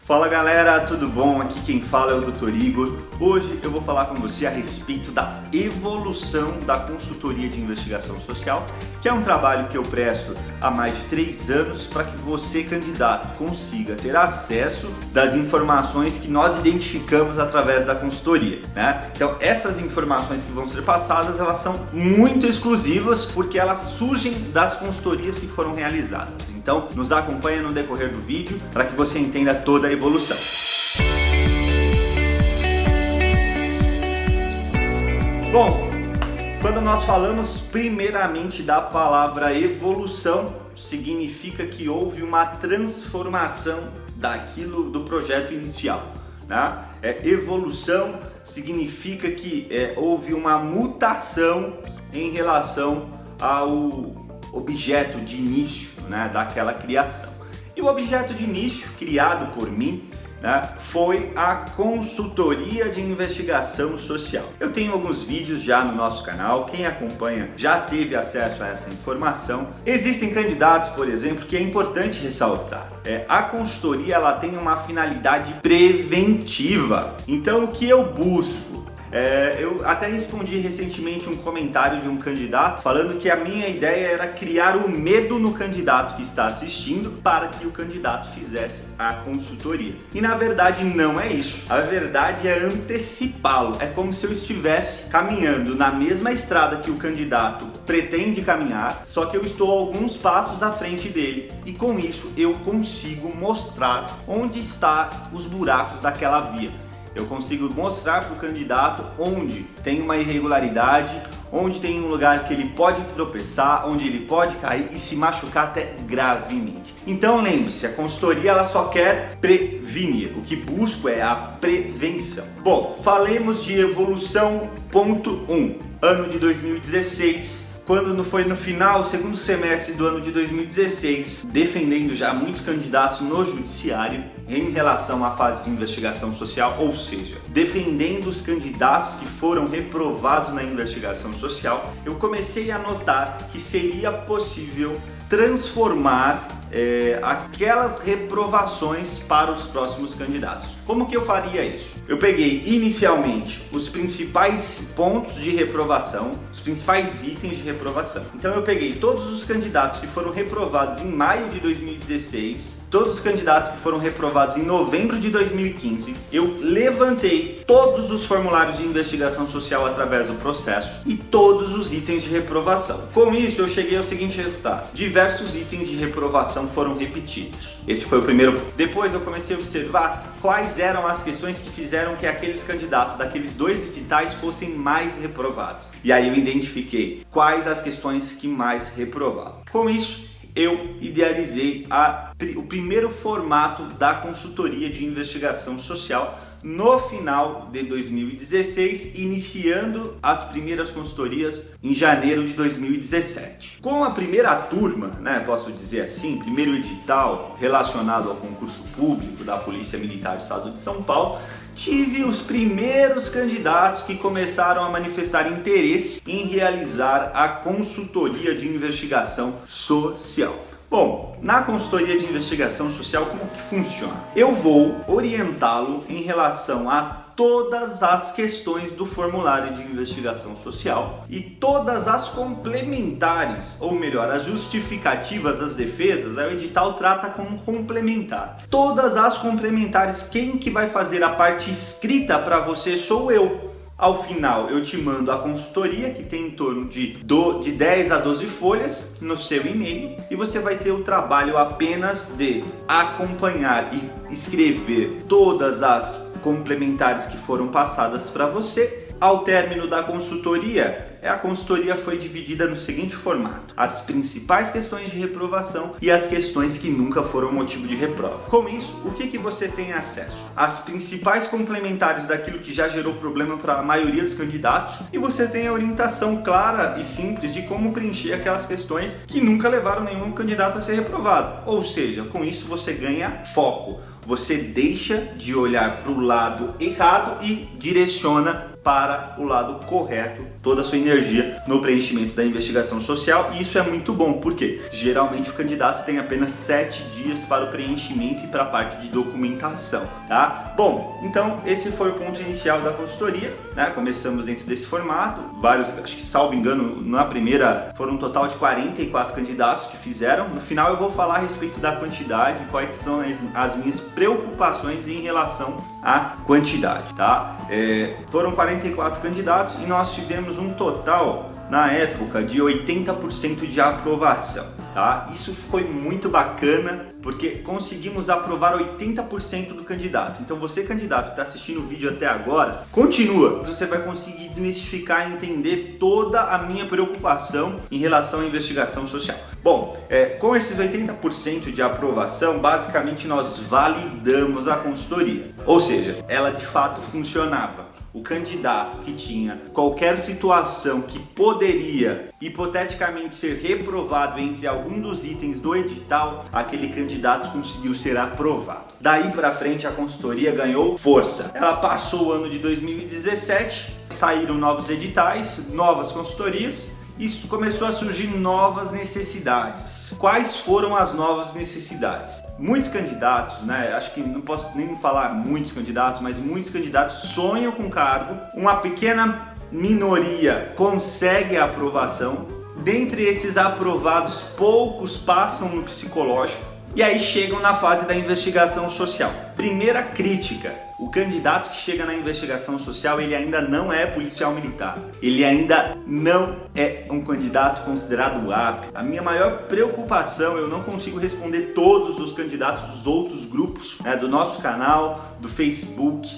Fala galera, tudo bom? Aqui quem fala é o Dr. Igor. Hoje eu vou falar com você a respeito da evolução da consultoria de investigação social, que é um trabalho que eu presto há mais de 3 anos para que você, candidato, consiga ter acesso das informações que nós identificamos através da consultoria, né? Então essas informações que vão ser passadas, elas são muito exclusivas porque elas surgem das consultorias que foram realizadas. Então nos acompanha no decorrer do vídeo para que você entenda toda a evolução. Bom, quando nós falamos primeiramente da palavra evolução, significa que houve uma transformação do projeto inicial, né? Evolução significa que houve uma mutação em relação ao objeto de início, né, daquela criação. E o objeto de início criado por mim, né, foi a consultoria de investigação social. Eu tenho alguns vídeos já no nosso canal, quem acompanha já teve acesso a essa informação. Existem candidatos, por exemplo, que é importante ressaltar. A consultoria ela tem uma finalidade preventiva. Então o que eu busco? Eu até respondi recentemente um comentário de um candidato falando que a minha ideia era criar o medo no candidato que está assistindo para que o candidato fizesse a consultoria. E na verdade não é isso. A verdade é antecipá-lo. É como se eu estivesse caminhando na mesma estrada que o candidato pretende caminhar, só que eu estou alguns passos à frente dele. E com isso eu consigo mostrar onde estão os buracos daquela via. Eu consigo mostrar para o candidato onde tem uma irregularidade, onde tem um lugar que ele pode tropeçar, onde ele pode cair e se machucar até gravemente. Então lembre-se, a consultoria ela só quer prevenir. O que busco é a prevenção. Bom, falemos de evolução ponto 1, ano de 2016. Quando foi no final, segundo semestre do ano de 2016, defendendo já muitos candidatos no judiciário em relação à fase de investigação social, ou seja, defendendo os candidatos que foram reprovados na investigação social, eu comecei a notar que seria possível transformar aquelas reprovações para os próximos candidatos. Como que eu faria isso? Eu peguei inicialmente os principais pontos de reprovação, os principais itens de reprovação. Então eu peguei todos os candidatos que foram reprovados em maio de 2016, todos os candidatos que foram reprovados em novembro de 2015, eu levantei todos os formulários de investigação social através do processo e todos os itens de reprovação. Com isso eu cheguei ao seguinte resultado: diversos itens de reprovação foram repetidos. Esse foi o primeiro ponto. Depois eu comecei a observar quais eram as questões que fizeram que aqueles candidatos daqueles 2 editais fossem mais reprovados. E aí eu identifiquei quais as questões que mais reprovavam. Com isso, eu idealizei o primeiro formato da consultoria de investigação social no final de 2016, iniciando as primeiras consultorias em janeiro de 2017. Com a primeira turma, né, posso dizer assim, primeiro edital relacionado ao concurso público da Polícia Militar do Estado de São Paulo, tive os primeiros candidatos que começaram a manifestar interesse em realizar a consultoria de investigação social. Bom, na consultoria de investigação social, como que funciona? Eu vou orientá-lo em relação a todas as questões do formulário de investigação social e todas as complementares, ou melhor, as justificativas das defesas, o edital trata como complementar. Todas as complementares, quem que vai fazer a parte escrita para você sou eu. Ao final eu te mando a consultoria, que tem em torno de 10 a 12 folhas no seu e-mail, e você vai ter o trabalho apenas de acompanhar e escrever todas as complementares que foram passadas para você. Ao término da consultoria, a consultoria foi dividida no seguinte formato: as principais questões de reprovação e as questões que nunca foram motivo de reprova. Com isso, o que você tem acesso? As principais complementares daquilo que já gerou problema para a maioria dos candidatos, e você tem a orientação clara e simples de como preencher aquelas questões que nunca levaram nenhum candidato a ser reprovado. Ou seja, com isso você ganha foco. Você deixa de olhar para o lado errado e direciona para o lado correto toda a sua energia no preenchimento da investigação social. E isso é muito bom, porque geralmente o candidato tem apenas 7 dias para o preenchimento e para a parte de documentação, tá? Bom, então esse foi o ponto inicial da consultoria, né? Começamos dentro desse formato, vários, acho que salvo engano, na primeira foram um total de 44 candidatos que fizeram. No final eu vou falar a respeito da quantidade, quais são as minhas preocupações em relação à quantidade, tá? Foram 44 candidatos e nós tivemos um total, na época, de 80% de aprovação, tá? Isso foi muito bacana, porque conseguimos aprovar 80% do candidato. Então você, candidato que está assistindo o vídeo até agora, continua. Você vai conseguir desmistificar e entender toda a minha preocupação em relação à investigação social. Bom, com esses 80% de aprovação, basicamente nós validamos a consultoria. Ou seja, ela de fato funcionava. O candidato que tinha qualquer situação que poderia hipoteticamente ser reprovado entre algum dos itens do edital, aquele candidato conseguiu ser aprovado. Daí para frente a consultoria ganhou força. Ela passou o ano de 2017, saíram novos editais, novas consultorias. Isso começou a surgir novas necessidades. Quais foram as novas necessidades? Muitos candidatos, né? Acho que não posso nem falar muitos candidatos, mas muitos candidatos sonham com cargo. Uma pequena minoria consegue a aprovação. Dentre esses aprovados, poucos passam no psicológico. E aí chegam na fase da investigação social. Primeira crítica: o candidato que chega na investigação social, ele ainda não é policial militar. Ele ainda não é um candidato considerado apto. A minha maior preocupação, eu não consigo responder todos os candidatos dos outros grupos, né, do nosso canal, do Facebook,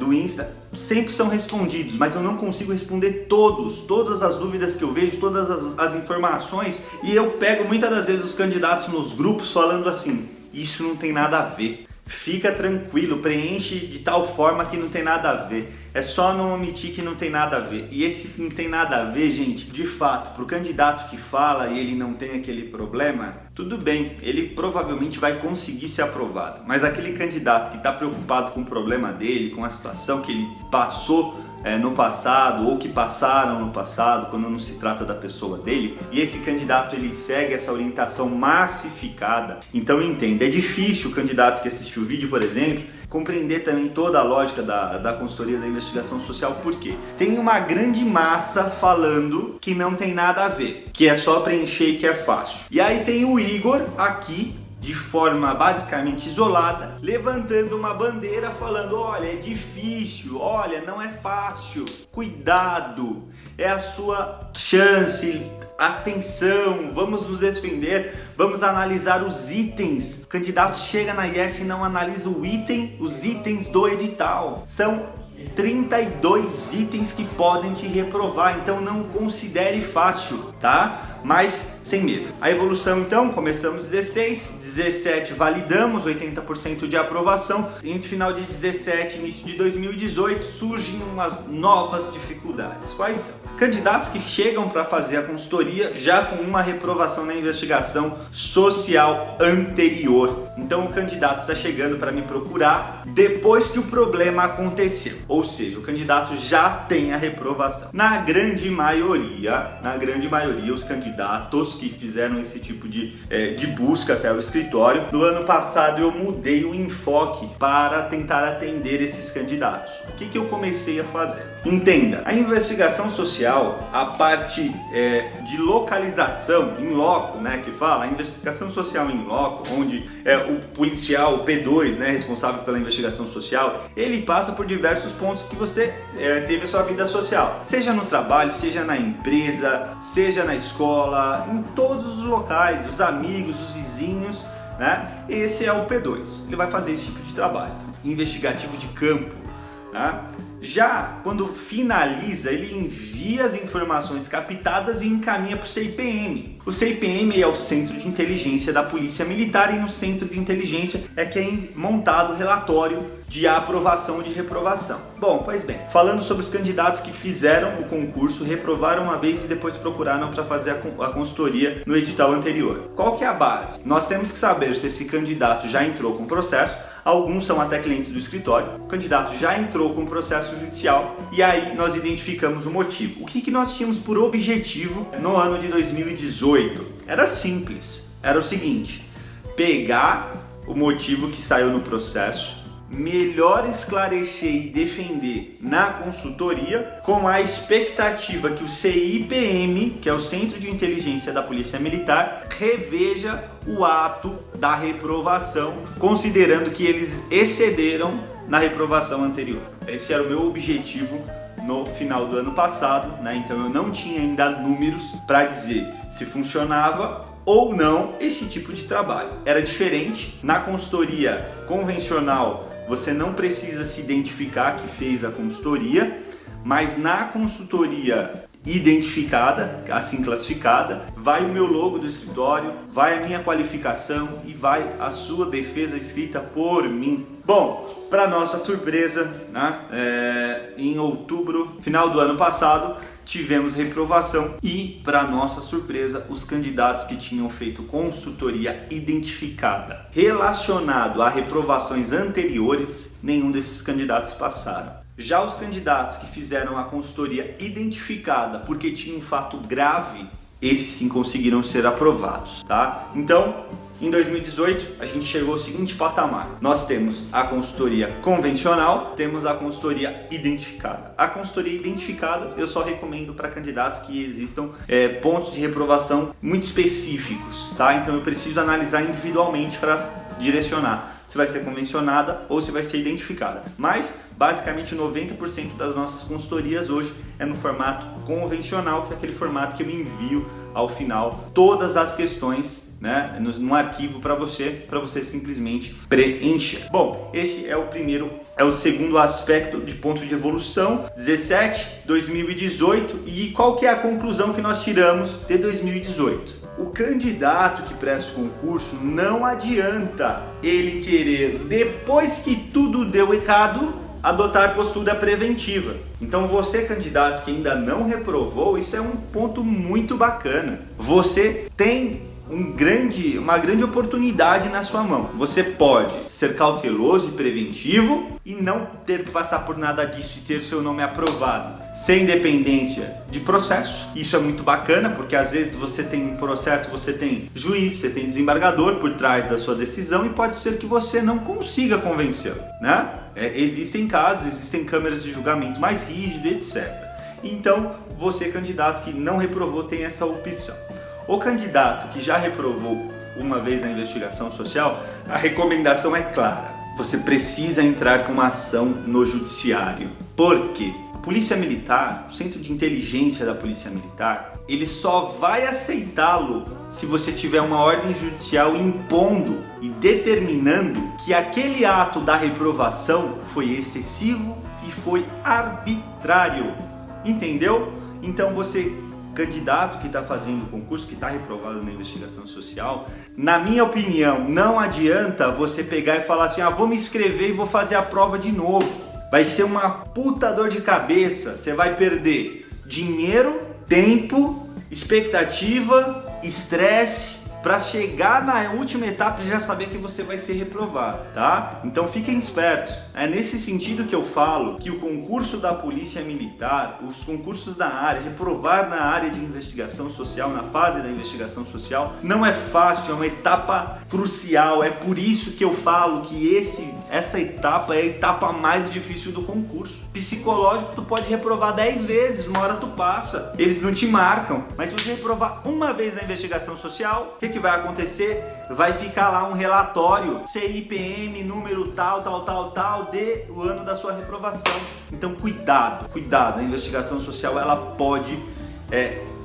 do Insta. Sempre são respondidos, mas eu não consigo responder todas as dúvidas que eu vejo, todas as informações, e eu pego muitas das vezes os candidatos nos grupos falando assim: isso não tem nada a ver, fica tranquilo, preenche de tal forma que não tem nada a ver, é só não omitir que não tem nada a ver. E esse não tem nada a ver, gente, de fato, para o candidato que fala e ele não tem aquele problema, tudo bem, ele provavelmente vai conseguir ser aprovado. Mas aquele candidato que está preocupado com o problema dele, com a situação que ele passou no passado, ou que passaram no passado, quando não se trata da pessoa dele, e esse candidato ele segue essa orientação massificada. Então entenda, é difícil o candidato que assistiu o vídeo, por exemplo, compreender também toda a lógica da consultoria da investigação social. Por quê? Tem uma grande massa falando que não tem nada a ver, que é só preencher e que é fácil. E aí tem o Igor aqui, de forma basicamente isolada, levantando uma bandeira falando: olha, é difícil, olha, não é fácil, cuidado, é a sua chance, atenção, vamos nos defender, vamos analisar os itens. O candidato chega na IES e não analisa os itens do edital. São 32 itens que podem te reprovar, então não considere fácil, tá? Mas sem medo. A evolução, então, começamos 16, 17 validamos, 80% de aprovação. Entre final de 17 e início de 2018 surgem umas novas dificuldades. Quais são? Candidatos que chegam para fazer a consultoria já com uma reprovação na investigação social anterior. Então o candidato está chegando para me procurar depois que o problema aconteceu. Ou seja, o candidato já tem a reprovação. Na grande maioria, os candidatos que fizeram esse tipo de busca até o escritório, no ano passado eu mudei o enfoque para tentar atender esses candidatos. O que eu comecei a fazer? Entenda, a investigação social, a parte de localização, in loco, né, que fala, a investigação social in loco, onde o policial, o P2, né, responsável pela investigação social, ele passa por diversos pontos que você teve a sua vida social, seja no trabalho, seja na empresa, seja na escola, em todos os locais, os amigos, os vizinhos, né? Esse é o P2, ele vai fazer esse tipo de trabalho, investigativo de campo, né? Já quando finaliza, ele envia as informações captadas e encaminha para o CIPM. O CIPM é o Centro de Inteligência da Polícia Militar, e no Centro de Inteligência é que é montado o relatório de aprovação ou de reprovação. Bom, pois bem, falando sobre os candidatos que fizeram o concurso, reprovaram uma vez e depois procuraram para fazer a consultoria no edital anterior. Qual que é a base? Nós temos que saber se esse candidato já entrou com o processo. alguns são até clientes do escritório. O candidato já entrou com processo judicial e aí nós identificamos o motivo. O que nós tínhamos por objetivo no ano de 2018? Era simples, era o seguinte: pegar o motivo que saiu no processo, melhor esclarecer e defender na consultoria, com a expectativa que o CIPM, que é o Centro de Inteligência da Polícia Militar, reveja o ato da reprovação, considerando que eles excederam na reprovação anterior. Esse era o meu objetivo no final do ano passado, né? Então eu não tinha ainda números para dizer se funcionava ou não esse tipo de trabalho. Era diferente. Na consultoria convencional, você não precisa se identificar que fez a consultoria, mas na consultoria identificada, assim classificada, vai o meu logo do escritório, vai a minha qualificação e vai a sua defesa escrita por mim. Bom, para nossa surpresa, né, em outubro, final do ano passado, tivemos reprovação e, para nossa surpresa, os candidatos que tinham feito consultoria identificada relacionado a reprovações anteriores, nenhum desses candidatos passaram. Já os candidatos que fizeram a consultoria identificada porque tinha um fato grave, esses sim conseguiram ser aprovados, tá? Então, em 2018, a gente chegou ao seguinte patamar. Nós temos a consultoria convencional, temos a consultoria identificada. A consultoria identificada eu só recomendo para candidatos que existam pontos de reprovação muito específicos, tá? Então eu preciso analisar individualmente para direcionar se vai ser convencionada ou se vai ser identificada. Mas, basicamente, 90% das nossas consultorias hoje é no formato convencional, que é aquele formato que eu envio ao final todas as questões, né, num arquivo para você simplesmente preencher. Bom, esse é o segundo aspecto de ponto de evolução, 17, 2018, e qual que é a conclusão que nós tiramos de 2018? O candidato que presta o concurso, não adianta ele querer, depois que tudo deu errado, adotar postura preventiva. Então você, candidato que ainda não reprovou, isso é um ponto muito bacana. Você tem uma grande oportunidade na sua mão. Você pode ser cauteloso e preventivo e não ter que passar por nada disso e ter seu nome aprovado sem dependência de processo. Isso é muito bacana, porque às vezes você tem um processo, você tem juiz, você tem desembargador por trás da sua decisão e pode ser que você não consiga convencê-lo, né? Existem casos, existem câmeras de julgamento mais rígidas, etc. Então, você, candidato que não reprovou, tem essa opção. O candidato que já reprovou uma vez na investigação social, a recomendação é clara. Você precisa entrar com uma ação no judiciário. Por quê? A Polícia Militar, o Centro de Inteligência da Polícia Militar, ele só vai aceitá-lo se você tiver uma ordem judicial impondo e determinando que aquele ato da reprovação foi excessivo e foi arbitrário. Entendeu? Então você, candidato que está fazendo o concurso, que está reprovado na investigação social, na minha opinião, não adianta você pegar e falar assim: vou me inscrever e vou fazer a prova de novo. Vai ser uma puta dor de cabeça, você vai perder dinheiro, tempo, expectativa, estresse, para chegar na última etapa e já saber que você vai ser reprovado, tá? Então fiquem espertos. É nesse sentido que eu falo que o concurso da Polícia Militar, os concursos da área, reprovar na área de investigação social, na fase da investigação social, não é fácil, é uma etapa crucial. É por isso que eu falo que essa etapa é a etapa mais difícil do concurso. Psicológico, tu pode reprovar 10 vezes, uma hora tu passa, eles não te marcam. Mas se você reprovar uma vez na investigação social, o que vai acontecer? Vai ficar lá um relatório, CIPM, número tal, de o ano da sua reprovação. Então cuidado, a investigação social ela pode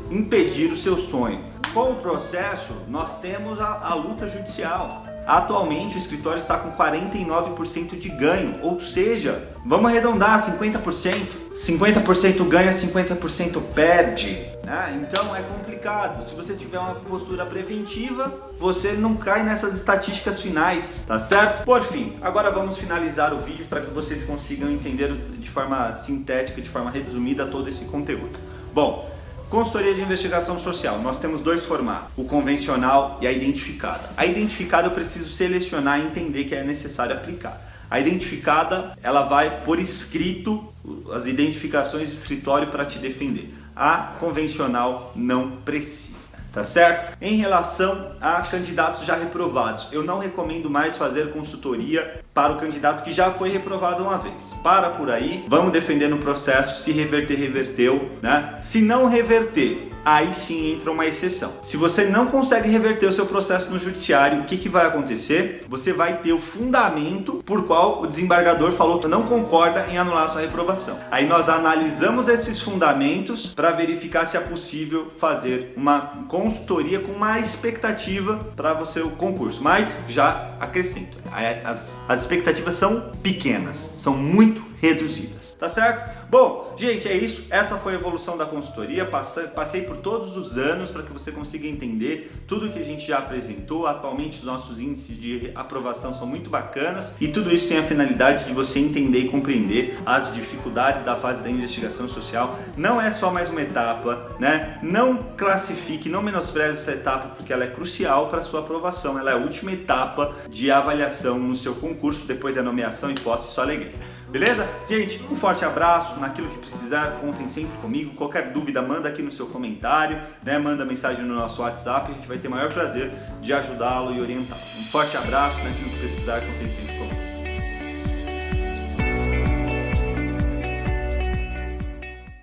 impedir o seu sonho. Com o processo, nós temos a luta judicial. Atualmente o escritório está com 49% de ganho, ou seja, vamos arredondar 50%. 50% ganha, 50% perde, né? Então é complicado. Se você tiver uma postura preventiva, você não cai nessas estatísticas finais, tá certo? Por fim, agora vamos finalizar o vídeo para que vocês consigam entender de forma sintética, de forma resumida todo esse conteúdo. Bom, consultoria de investigação social, nós temos dois formatos, o convencional e a identificada. A identificada eu preciso selecionar e entender que é necessário aplicar. A identificada, ela vai por escrito as identificações do escritório para te defender. A convencional não precisa. Tá certo? Em relação a candidatos já reprovados, eu não recomendo mais fazer consultoria para o candidato que já foi reprovado uma vez. Para por aí, vamos defender no processo, se reverter, reverteu, né? Se não reverter, aí sim entra uma exceção. Se você não consegue reverter o seu processo no judiciário, o que vai acontecer? Você vai ter o fundamento por qual o desembargador falou que não concorda em anular a sua reprovação. Aí nós analisamos esses fundamentos para verificar se é possível fazer uma consultoria com mais expectativa para você o concurso. Mas já acrescento, as expectativas são pequenas, são muito reduzidas, tá certo? Bom, gente, é isso. Essa foi a evolução da consultoria. Passei por todos os anos para que você consiga entender tudo que a gente já apresentou. Atualmente os nossos índices de aprovação são muito bacanas e tudo isso tem a finalidade de você entender e compreender as dificuldades da fase da investigação social. Não é só mais uma etapa, né? Não classifique, não menospreze essa etapa porque ela é crucial para a sua aprovação. Ela é a última etapa de avaliação no seu concurso, depois da nomeação e posse, sua alegria. Beleza? Gente, um forte abraço. Naquilo que precisar, contem sempre comigo. Qualquer dúvida, manda aqui no seu comentário, né? Manda mensagem no nosso WhatsApp. A gente vai ter o maior prazer de ajudá-lo e orientá-lo. Um forte abraço. Naquilo que precisar, contem sempre.